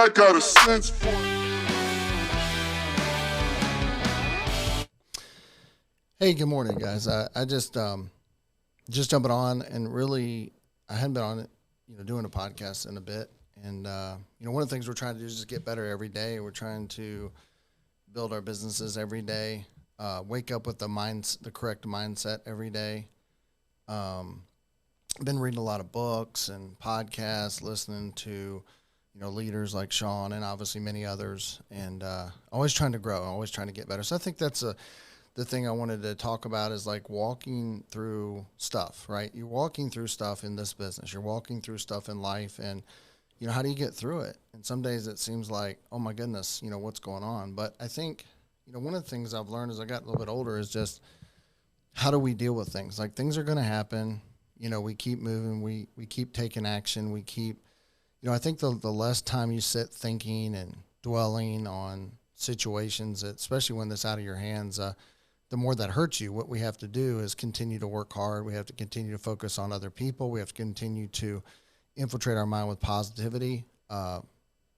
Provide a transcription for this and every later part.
I got a sense for it. Hey, good morning, guys. I just jumping on, and really I hadn't been on it, doing a podcast in a bit. And one of the things we're trying to do is just get better every day. We're trying to build our businesses every day. Wake up with the correct mindset every day. Been reading a lot of books and podcasts, listening to leaders like Sean and obviously many others, and always trying to grow, always trying to get better. So I think that's the thing I wanted to talk about is like walking through stuff, right? You're walking through stuff in this business. You're walking through stuff in life, and how do you get through it? And some days it seems like, oh my goodness, what's going on? But I think one of the things I've learned as I got a little bit older is just how do we deal with things? Like things are going to happen. We keep moving. We keep taking action. We keep, I think the less time you sit thinking and dwelling on situations, especially when it's out of your hands, the more that hurts you. What we have to do is continue to work hard. We have to continue to focus on other people. We have to continue to infiltrate our mind with positivity,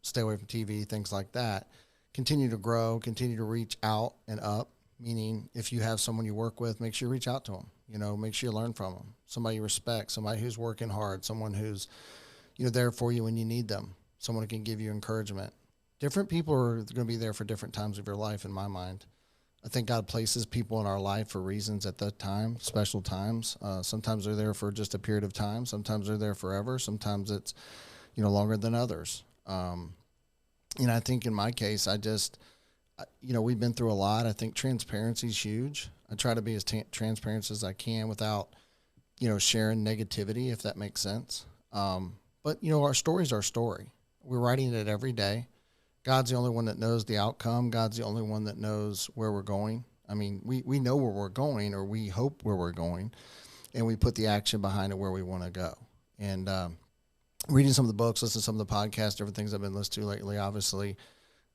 stay away from TV, things like that. Continue to grow, continue to reach out and up, meaning if you have someone you work with, make sure you reach out to them. Make sure you learn from them. Somebody you respect, somebody who's working hard, someone who's, there for you when you need them, someone who can give you encouragement. Different people are going to be there for different times of your life, in my mind. I think God places people in our life for reasons at that time, special times. Sometimes they're there for just a period of time. Sometimes they're there forever. Sometimes it's, longer than others. I think in my case, we've been through a lot. I think transparency is huge. I try to be as transparent as I can without, sharing negativity, if that makes sense. But our story's our story. We're writing it every day. God's the only one that knows the outcome. God's the only one that knows where we're going. I mean, we know where we're going, or we hope where we're going, and we put the action behind it where we want to go. And reading some of the books, listening to some of the podcasts, different things I've been listening to lately, obviously.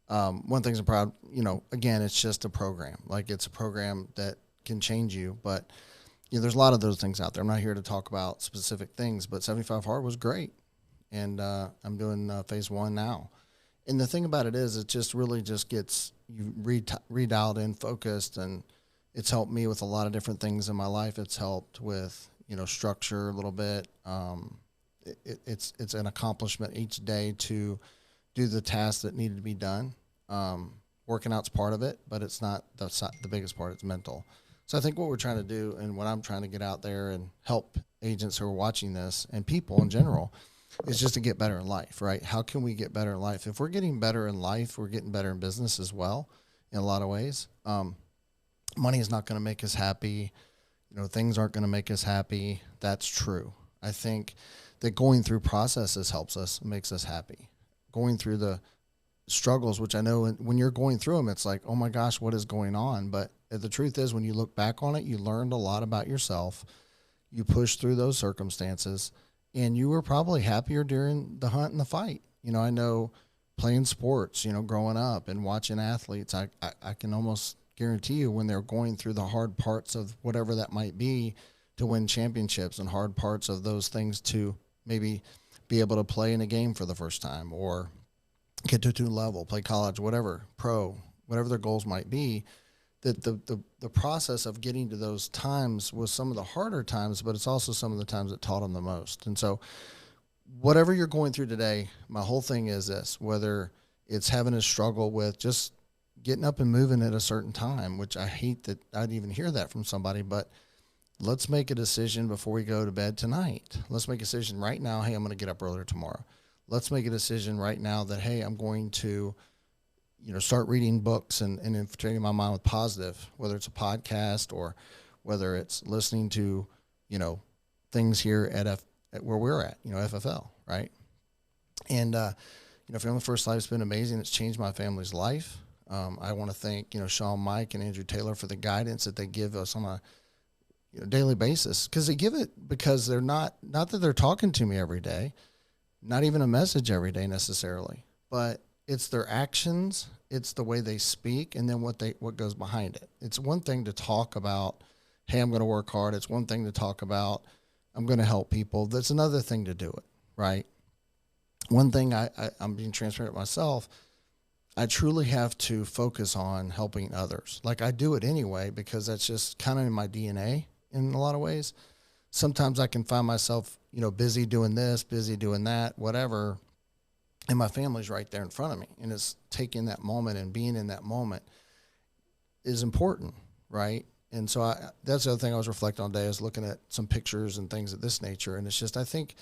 One thing I'm proud, again, it's just a program. Like it's a program that can change you, but there's a lot of those things out there. I'm not here to talk about specific things, but 75 Hard was great. And I'm doing phase 1 now. And the thing about it is, it just really just gets you redialed in, focused, and it's helped me with a lot of different things in my life. It's helped with, structure a little bit. It's an accomplishment each day to do the tasks that needed to be done. Working out's part of it, but it's not the biggest part. It's mental. So I think what we're trying to do, and what I'm trying to get out there and help agents who are watching this and people in general, is just to get better in life, right? How can we get better in life? If we're getting better in life, we're getting better in business as well, in a lot of ways. Money is not going to make us happy. Things aren't going to make us happy. That's true. I think that going through processes helps us, makes us happy. Going through the struggles, which I know when you're going through them, it's like, oh my gosh, what is going on? But the truth is, when you look back on it, you learned a lot about yourself. You pushed through those circumstances, and you were probably happier during the hunt and the fight. I know playing sports, growing up and watching athletes, I can almost guarantee you when they're going through the hard parts of whatever that might be to win championships, and hard parts of those things to maybe be able to play in a game for the first time or get to a level, play college, whatever, pro, whatever their goals might be, that the process of getting to those times was some of the harder times, but it's also some of the times that taught them the most. And so whatever you're going through today, my whole thing is this: whether it's having a struggle with just getting up and moving at a certain time, which I hate that I'd even hear that from somebody, but let's make a decision before we go to bed tonight. Let's make a decision right now. Hey, I'm going to get up earlier tomorrow. Let's make a decision right now that, hey, I'm going to, start reading books and infiltrating my mind with positive, whether it's a podcast or whether it's listening to, things here at where we're at, FFL, right? And, Family First Life's been amazing. It's changed my family's life. I want to thank, Sean, Mike, and Andrew Taylor for the guidance that they give us on a daily basis, because they give it because they're not that they're talking to me every day, not even a message every day necessarily, but it's their actions, it's the way they speak, and then what goes behind it. It's one thing to talk about, hey, I'm going to work hard. It's one thing to talk about, I'm going to help people. That's another thing to do it, right? one thing I'm being transparent myself, I truly have to focus on helping others. Like I do it anyway, because that's just kind of in my DNA in a lot of ways. Sometimes I can find myself, busy doing this, busy doing that, whatever. And my family's right there in front of me. And it's taking that moment and being in that moment is important, right? And so that's the other thing I was reflecting on today. I was looking at some pictures and things of this nature. And it's just, I think,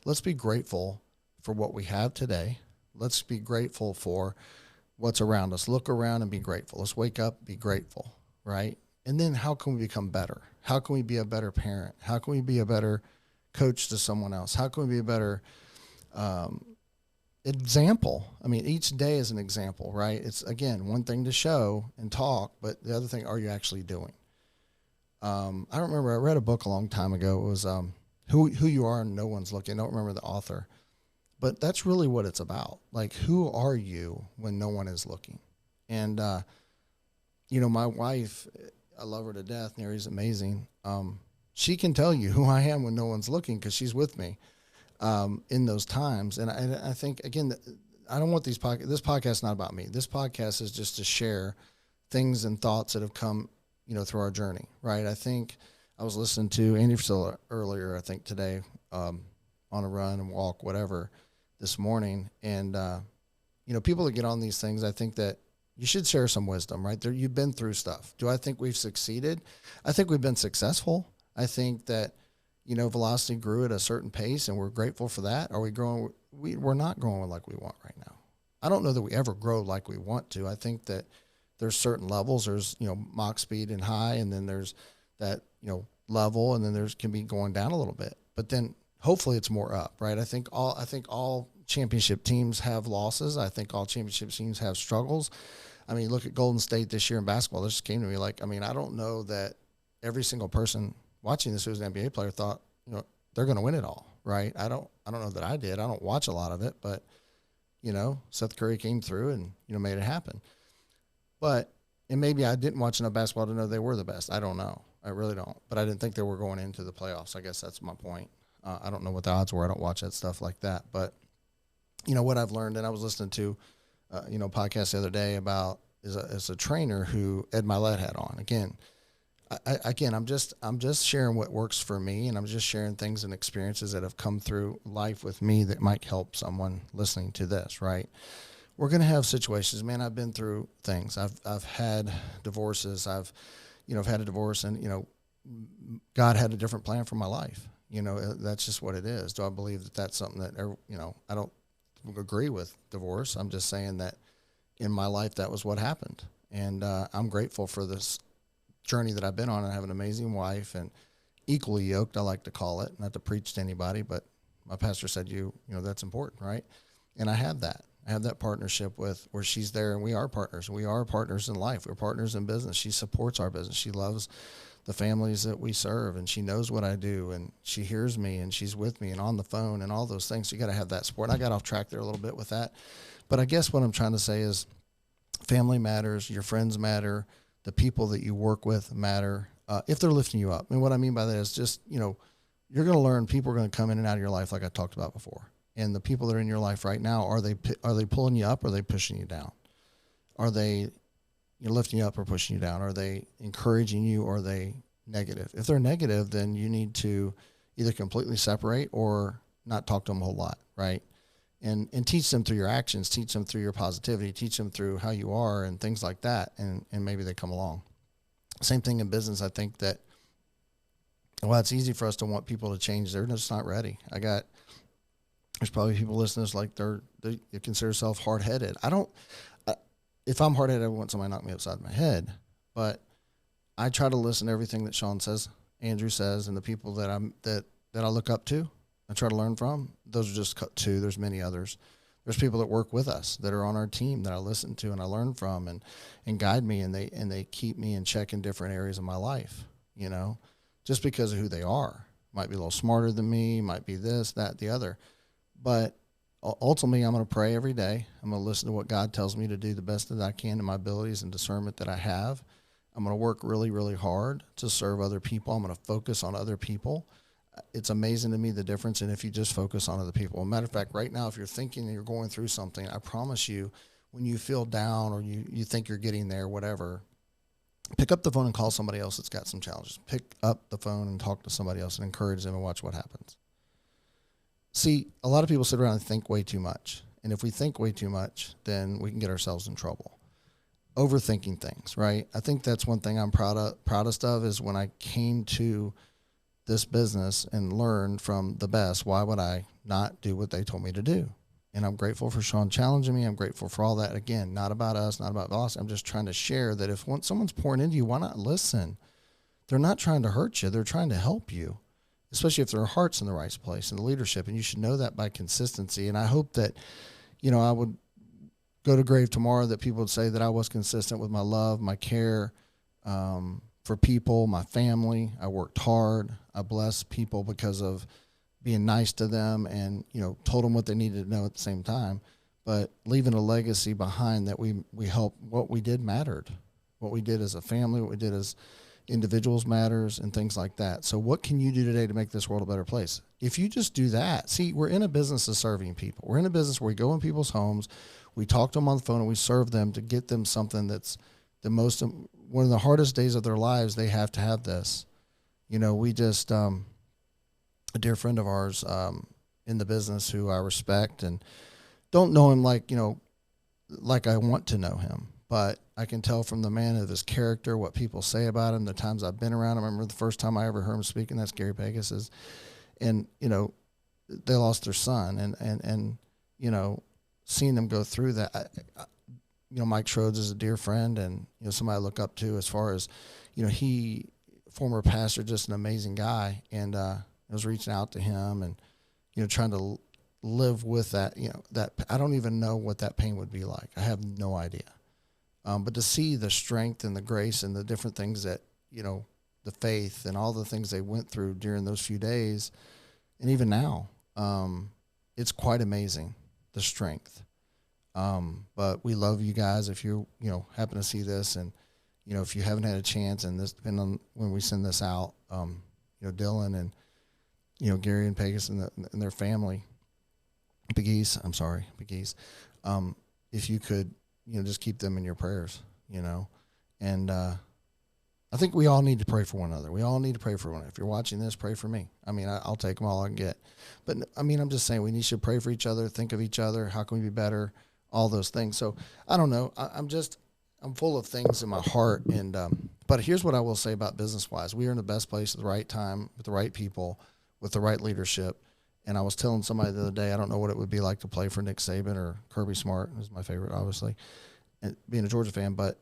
let's be grateful for what we have today. Let's be grateful for what's around us. Look around and be grateful. Let's wake up, be grateful, right? And then how can we become better? How can we be a better parent? How can we be a better coach to someone else? How can we be a better example? I mean, each day is an example, right? It's, again, one thing to show and talk, but the other thing, are you actually doing? I don't remember. I read a book a long time ago. It was Who You Are and No One's Looking. I don't remember the author. But that's really what it's about. Like, who are you when no one is looking? And, my wife, I love her to death. Mary's amazing. She can tell you who I am when no one's looking, because she's with me in those times. And I think, again, I don't want this podcast is not about me. This podcast is just to share things and thoughts that have come, through our journey, right? I think I was listening to Andy Frisella earlier, I think today, on a run and walk, whatever, this morning. And, people that get on these things, I think that you should share some wisdom, right? You've been through stuff. Do I think we've succeeded? I think we've been successful. I think that, velocity grew at a certain pace, and we're grateful for that. Are we growing? We're not growing like we want right now. I don't know that we ever grow like we want to. I think that there's certain levels. There's, Mach speed and high, and then there's that, level, and then there's can be going down a little bit. But then hopefully it's more up, right? I think all championship teams have losses. I think all championship teams have struggles. I mean, look at Golden State this year in basketball. This just came to me I don't know that every single person watching this who's an NBA player thought, they're going to win it all, right? I don't know that I did. I don't watch a lot of it, but, Seth Curry came through and, made it happen. And maybe I didn't watch enough basketball to know they were the best. I don't know. I really don't. But I didn't think they were going into the playoffs. I guess that's my point. I don't know what the odds were. I don't watch that stuff like that. But, what I've learned, and I was listening to, a podcast the other day about is a trainer who Ed Milet had on. I'm just sharing what works for me, and I'm just sharing things and experiences that have come through life with me that might help someone listening to this, right? We're going to have situations, man. I've been through things. I've had divorces. I've had a divorce, and, God had a different plan for my life. That's just what it is. Do I believe that that's something that, I don't agree with divorce. I'm just saying that in my life, that was what happened. And I'm grateful for this journey that I've been on. I have an amazing wife, and equally yoked, I like to call it, not to preach to anybody, but my pastor said, that's important, right? And I have that. I have that partnership with where she's there, and we are partners. We are partners in life. We're partners in business. She supports our business. She loves the families that we serve, and she knows what I do, and she hears me, and she's with me and on the phone and all those things. So you got to have that support. I got off track there a little bit with that. But I guess what I'm trying to say is family matters. Your friends matter. The people that you work with matter if they're lifting you up. And what I mean by that is just, you're going to learn people are going to come in and out of your life like I talked about before. And the people that are in your life right now, are they pulling you up or are they pushing you down? Are they lifting you up or pushing you down? Are they encouraging you or are they negative? If they're negative, then you need to either completely separate or not talk to them a whole lot, right? And teach them through your actions, teach them through your positivity, teach them through how you are and things like that, and maybe they come along. Same thing in business. I think that, it's easy for us to want people to change. They're just not ready. There's probably people listening to this like they consider themselves hard-headed. If I'm hard-headed, I want somebody to knock me upside my head. But I try to listen to everything that Sean says, Andrew says, and the people that I look up to, I try to learn from. Those are just two. There's many others. There's people that work with us that are on our team that I listen to and I learn from and guide me, and they keep me in check in different areas of my life, just because of who they are. Might be a little smarter than me, might be this, that, the other. But ultimately, I'm going to pray every day. I'm going to listen to what God tells me to do the best that I can in my abilities and discernment that I have. I'm going to work really, really hard to serve other people. I'm going to focus on other people. It's amazing to me the difference. And if you just focus on other people, matter of fact, right now, if you're thinking and you're going through something, I promise you, when you feel down or you think you're getting there, whatever, pick up the phone and call somebody else that's got some challenges. Pick up the phone and talk to somebody else and encourage them and watch what happens. See, a lot of people sit around and think way too much. And if we think way too much, then we can get ourselves in trouble. Overthinking things, right? I think that's one thing I'm proudest of is when I came to this business and learned from the best, why would I not do what they told me to do? And I'm grateful for Sean challenging me. I'm grateful for all that. Again, not about us, not about us. I'm just trying to share that if someone's pouring into you, why not listen? They're not trying to hurt you. They're trying to help you, especially if their heart's in the right place in the leadership. And you should know that by consistency. And I hope that, I would go to grave tomorrow that people would say that I was consistent with my love, my care for people, my family. I worked hard. I blessed people because of being nice to them and, told them what they needed to know at the same time, but leaving a legacy behind that we helped. What we did mattered. What we did as a family, what we did as individuals matters and things like that. So what can you do today to make this world a better place? If you just do that, see, we're in a business of serving people. We're in a business where we go in people's homes, we talk to them on the phone, and we serve them to get them something that's one of the hardest days of their lives. They have to have this. We just, a dear friend of ours in the business who I respect and don't know him like I want to know him, but I can tell from the man of his character, what people say about him, the times I've been around him. I remember the first time I ever heard him speaking, that's Gary Pegasus. And, they lost their son and seeing them go through that. Mike Schroeds is a dear friend and, somebody I look up to as far as, he, former pastor, just an amazing guy. And I was reaching out to him and, trying to live with that, that I don't even know what that pain would be like. I have no idea. But to see the strength and the grace and the different things that, the faith and all the things they went through during those few days, and even now, it's quite amazing, the strength. But we love you guys. If you, happen to see this and, if you haven't had a chance, and this, depending on when we send this out, Dylan and, Gary and Pegasus and their family, Big East, if you could, just keep them in your prayers, and I think we all need to pray for one another. We all need to pray for one another. If you're watching this, pray for me. I mean, I'll take them all I can get. But, I'm just saying we should pray for each other, think of each other. How can we be better? All those things. So, I don't know. I'm full of things in my heart. And but here's what I will say about business-wise. We are in the best place at the right time with the right people, with the right leadership. And I was telling somebody the other day, I don't know what it would be like to play for Nick Saban or Kirby Smart, who's my favorite, obviously, and being a Georgia fan. But,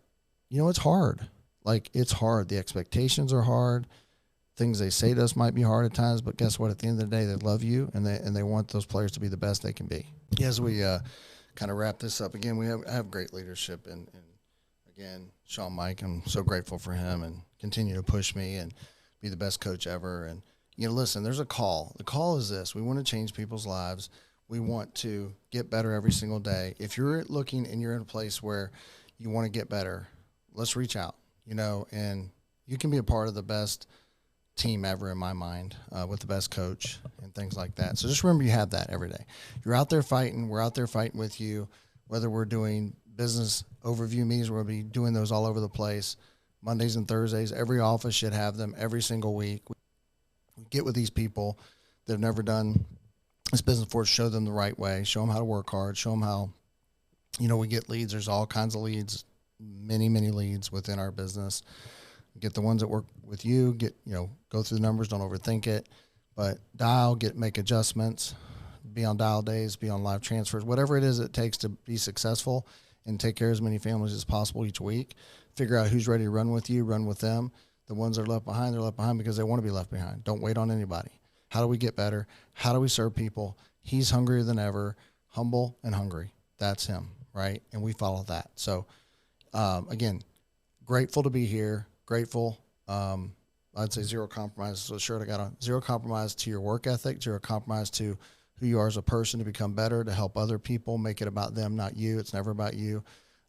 it's hard. Like, it's hard. The expectations are hard. Things they say to us might be hard at times, but guess what? At the end of the day, they love you, and they want those players to be the best they can be. As we kind of wrap this up, again, I have great leadership, and again, Sean Mike, I'm so grateful for him and continue to push me and be the best coach ever. And, listen, there's a call. The call is this. We want to change people's lives. We want to get better every single day. If you're looking and you're in a place where you want to get better, let's reach out. And you can be a part of the best team ever in my mind, with the best coach and things like that. So just remember you have that every day. You're out there fighting. We're out there fighting with you, whether we're doing business overview meetings, we'll be doing those all over the place, Mondays and Thursdays. Every office should have them every single week. We get with these people that have never done this business before, show them the right way, show them how to work hard, show them how, we get leads. There's all kinds of leads. Many, many leads within our business. Get the ones that work with you, go through the numbers, don't overthink it, but make adjustments, be on dial days, be on live transfers, whatever it is it takes to be successful and take care of as many families as possible each week. Figure out who's ready to run with you, run with them. The ones that are left behind, they're left behind because they want to be left behind. Don't wait on anybody. How do we get better? How do we serve people? He's hungrier than ever, humble and hungry. That's him, right? And we follow that. So, again, grateful to be here. Grateful. I'd say zero compromise. So shirt I got on. Zero compromise to your work ethic. Zero compromise to who you are as a person, to become better, to help other people. Make it about them, not you. It's never about you.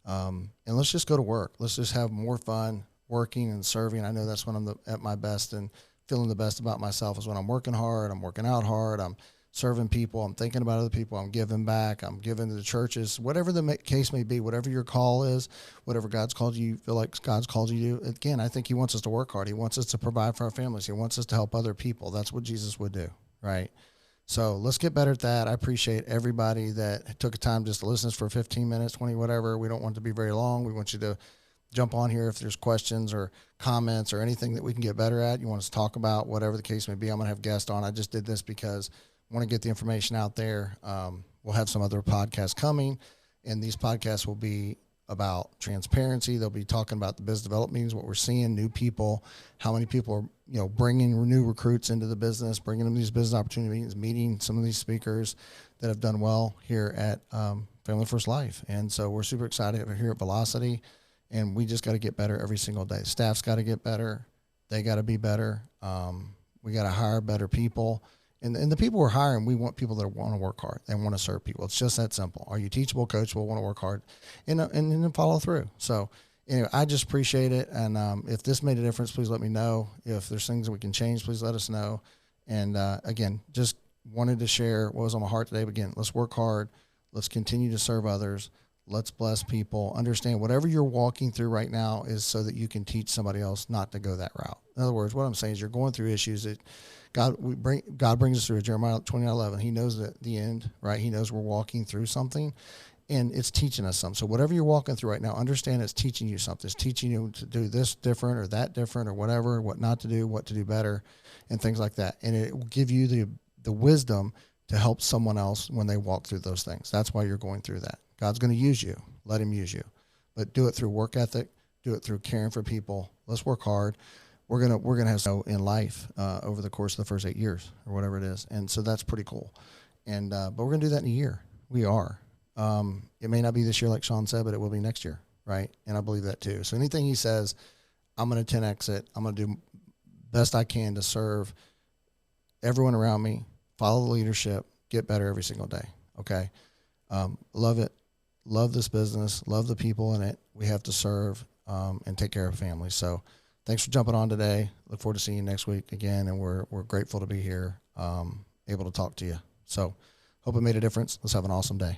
And let's just go to work. Let's just have more fun working and serving. I know that's when I'm at my best and feeling the best about myself is when I'm working hard, I'm working out hard, I'm serving people, I'm thinking about other people, I'm giving back, I'm giving to the churches, whatever the case may be, whatever your call is, whatever God's called you, feel like God's called you to. Again, I think he wants us to work hard. He wants us to provide for our families. He wants us to help other people. That's what Jesus would do, right? So let's get better at that. I appreciate everybody that took a time just to listen to us for 15 minutes, 20, whatever. We don't want it to be very long. We want you to jump on here if there's questions or comments or anything that we can get better at. You want us to talk about, whatever the case may be. I'm going to have guests on. I just did this because I want to get the information out there. We'll have some other podcasts coming, and these podcasts will be about transparency. They'll be talking about the business development meetings, what we're seeing, new people, how many people are, bringing new recruits into the business, bringing them these business opportunities, meeting some of these speakers that have done well here at Family First Life. And so we're super excited here at Velocity, and we just got to get better every single day. Staff's got to get better. They got to be better. We got to hire better people. And the people we're hiring, we want people that want to work hard and want to serve people. It's just that simple. Are you teachable, coachable, want to work hard, and then follow through? So anyway, I just appreciate it. And if this made a difference, please let me know. If there's things that we can change, please let us know. And again, just wanted to share what was on my heart today. But again, let's work hard. Let's continue to serve others. Let's bless people. Understand whatever you're walking through right now is so that you can teach somebody else not to go that route. In other words, what I'm saying is you're going through issues that God brings us through. Jeremiah 29:11. He knows that the end, right? He knows we're walking through something, and it's teaching us something. So whatever you're walking through right now, understand it's teaching you something. It's teaching you to do this different or that different or whatever, what not to do, what to do better, and things like that. And it will give you the wisdom to help someone else when they walk through those things. That's why you're going through that. God's going to use you. Let him use you. But do it through work ethic. Do it through caring for people. Let's work hard. We're gonna have so in life over the course of the first 8 years or whatever it is, and so that's pretty cool. And but we're gonna do that in a year. We are. It may not be this year, like Sean said, but it will be next year, right? And I believe that too. So anything he says, I'm gonna 10x it. I'm gonna do best I can to serve everyone around me. Follow the leadership. Get better every single day. Okay. Love it. Love this business. Love the people in it. We have to serve and take care of families. So thanks for jumping on today. Look forward to seeing you next week again. And we're grateful to be here, able to talk to you. So hope it made a difference. Let's have an awesome day.